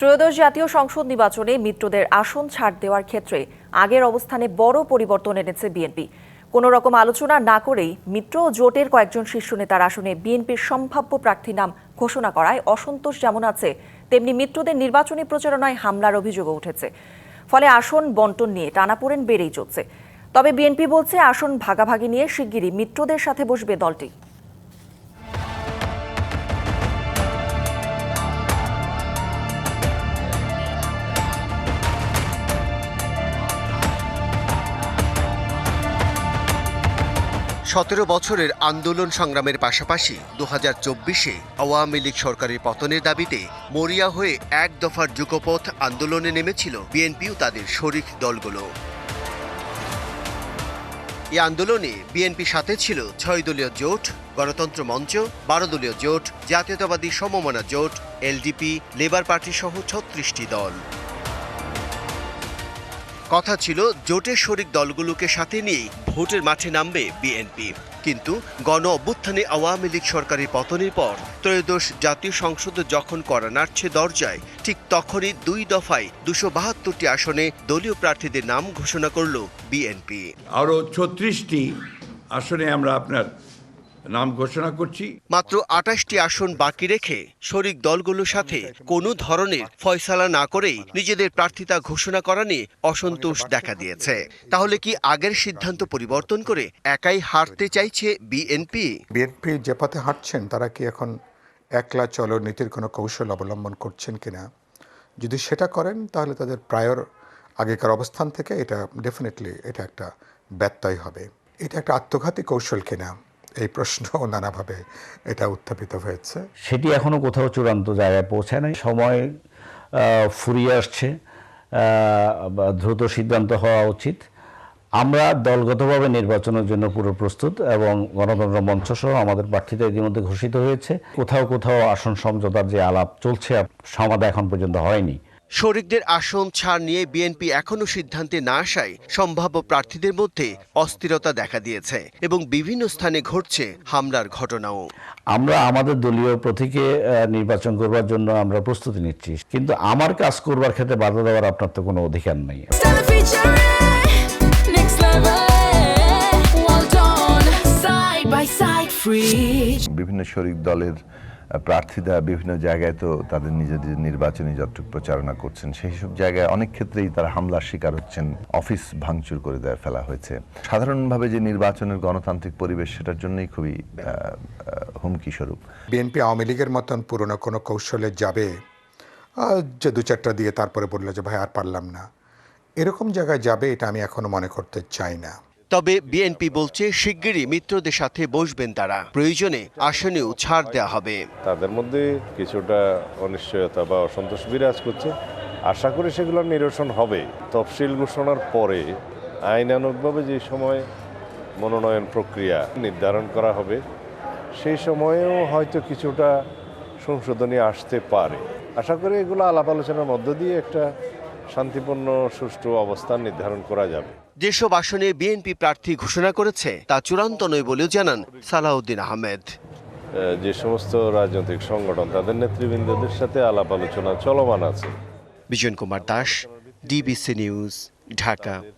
ত্রয়োদশ জাতীয় সংসদ নির্বাচনে মিত্রদের আসন ছাড় দেওয়ার ক্ষেত্রে আগের অবস্থানে বড় পরিবর্তন এনেছে বিএনপি। কোনো রকম আলোচনা না করেই মিত্র ও জোটের কয়েকজন শীর্ষ নেতার আসনে বিএনপির সম্ভাব্য প্রার্থী নাম ঘোষণা করায় অসন্তোষ যেমন আছে, তেমনি মিত্রদের নির্বাচনী প্রচারণায় হামলার অভিযোগও উঠেছে। ফলে আসন বণ্টন নিয়ে টানাপোড়েন বেড়েই চলছে। তবে বিএনপি বলছে আসন ভাগাভাগি নিয়ে শিগগিরই মিত্রদের সাথে বসবে দলটি। 17 বছরের আন্দোলন সংগ্রামের পাশাপাশি 2024-এ আওয়ামী লীগ সরকারের পতনের দাবিতে মরিয়া হয়ে এক দফার যুগপথ আন্দোলনে নেমেছিল বিএনপি ও তাদের শরিক দলগুলো। এই আন্দোলনে বিএনপির সাথে ছিল 6 দলীয় জোট, গণতন্ত্র মঞ্চ, 12 দলীয় জোট, জাতীয়তাবাদী সমমনা জোট, এলডিপি, লেবার পার্টি সহ 36টি দল। কথা ছিল জোটের শরিক দলগুলোকে সাথে নিয়ে ভোটের মাঠে নামবে বিএনপি। কিন্তু গণ অভ্যুত্থানে আওয়ামী লীগ সরকারের পতনের পর ত্রয়োদশ জাতীয় সংসদ যখন কড়া নাড়ছে দরজায়, ঠিক তখনই 2 দফায় 272টি আসনে দলীয় প্রার্থীদের নাম ঘোষণা করল বিএনপি। আরও 36টি আসনে আমরা আপনার নাম ঘোষণা করছি। মাত্র 28টি আসন বাকি রেখে শরিক দলগুলোর সাথে কোনো ধরনের ফয়সালা না করেই নিজেদের প্রার্থিতা ঘোষণা করা নিয়ে অসন্তোষ দেখা দিয়েছে। তাহলে কি আগের সিদ্ধান্ত পরিবর্তন করে একাই হারতে চাইছে বিএনপি? বিএনপি যে পথে হাঁটছেন তারা কি এখন একলা চলো নীতির কোনো কৌশল অবলম্বন করছেন কিনা? যদি সেটা করেন তাহলে তাদের প্রায়র আগেকার অবস্থান থেকে এটা ডেফিনেটলি এটা একটা ব্যত্যয় হবে। এটা একটা আত্মঘাতী কৌশল কিনা এই প্রশ্ন নানাভাবে এটা উত্থাপিত হয়েছে। সেটি এখনো কোথাও চূড়ান্ত জায়গায় পৌঁছায় নাই। সময় ফুরিয়ে আসছে, দ্রুত সিদ্ধান্ত হওয়া উচিত। আমরা দলগতভাবে নির্বাচনের জন্য পুরো প্রস্তুত এবং গণতন্ত্র মঞ্চ সহ আমাদের প্রার্থীরা ইতিমধ্যে ঘোষিত হয়েছে। কোথাও কোথাও আসন সমঝোতার যে আলাপ চলছে, সমাধা এখন পর্যন্ত হয়নি। শরিকদের আসন ছাড় নিয়ে বিএনপি এখনো সিদ্ধান্তে না আসায় সম্ভাব্য প্রার্থীদের মধ্যে অস্থিরতা দেখা দিয়েছে এবং বিভিন্ন স্থানে ঘটছে হামলার ঘটনাও। আমরা আমাদের দলীয় প্রতীকে নির্বাচন করবার জন্য আমরা প্রস্তুতি নিচ্ছি, কিন্তু আমার কাজ করবার ক্ষেত্রে বাধা দেওয়ার আপনার তো কোনো অধিকার নেই। বিভিন্ন শরিক দলের প্রার্থীরা বিভিন্ন জায়গায় তো তাদের নিজেদের নির্বাচনী যতটুকু প্রচারণা করছেন, সেই সব জায়গায় অনেক ক্ষেত্রেই তারা হামলার শিকার হচ্ছেন। অফিস ভাঙচুর করে ফেলা হয়েছে। সাধারণভাবে যে নির্বাচনের গণতান্ত্রিক পরিবেশ, সেটার জন্যই খুবই হুমকি স্বরূপ। বিএনপি আওয়ামী লীগের মতন পুরনো কোনো কৌশলে যাবে যে 2-4টা দিয়ে তারপরে বললো যে ভাই আর পারলাম না, এরকম জায়গায় যাবে এটা আমি এখনো মনে করতে চাই না। তবে বিএনপি বলছে শিগগিরই মিত্রদের সাথে বসবেন তারা, প্রয়োজনে আসনেও ছাড় দেওয়া হবে। তাদের মধ্যে কিছুটা অনিশ্চয়তা বা অসন্তোষ বিরাজ করছে। আশা করি সেগুলোর নিরসন হবে। তফসিল ঘোষণার পরে আইনানুগভাবে যে সময় মনোনয়ন প্রক্রিয়া নির্ধারণ করা হবে, সেই সময়েও হয়তো কিছুটা সংশোধনী আসতে পারে। আশা করি এগুলো আলাপ আলোচনার মধ্য দিয়ে একটা শান্তিপূর্ণ সুষ্ঠু অবস্থান নির্ধারণ করা যাবে। যেসব আসনে বিএনপি প্রার্থী ঘোষণা করেছে তা চূড়ান্ত নয় বলেও জানান সালাউদ্দিন আহমেদ। যে সমস্ত রাজনৈতিক সংগঠন তাদের নেতৃবৃন্দদের সাথে আলাপ আলোচনা চলমান আছে। Bijan Kumar Das, DBC news, Dhaka.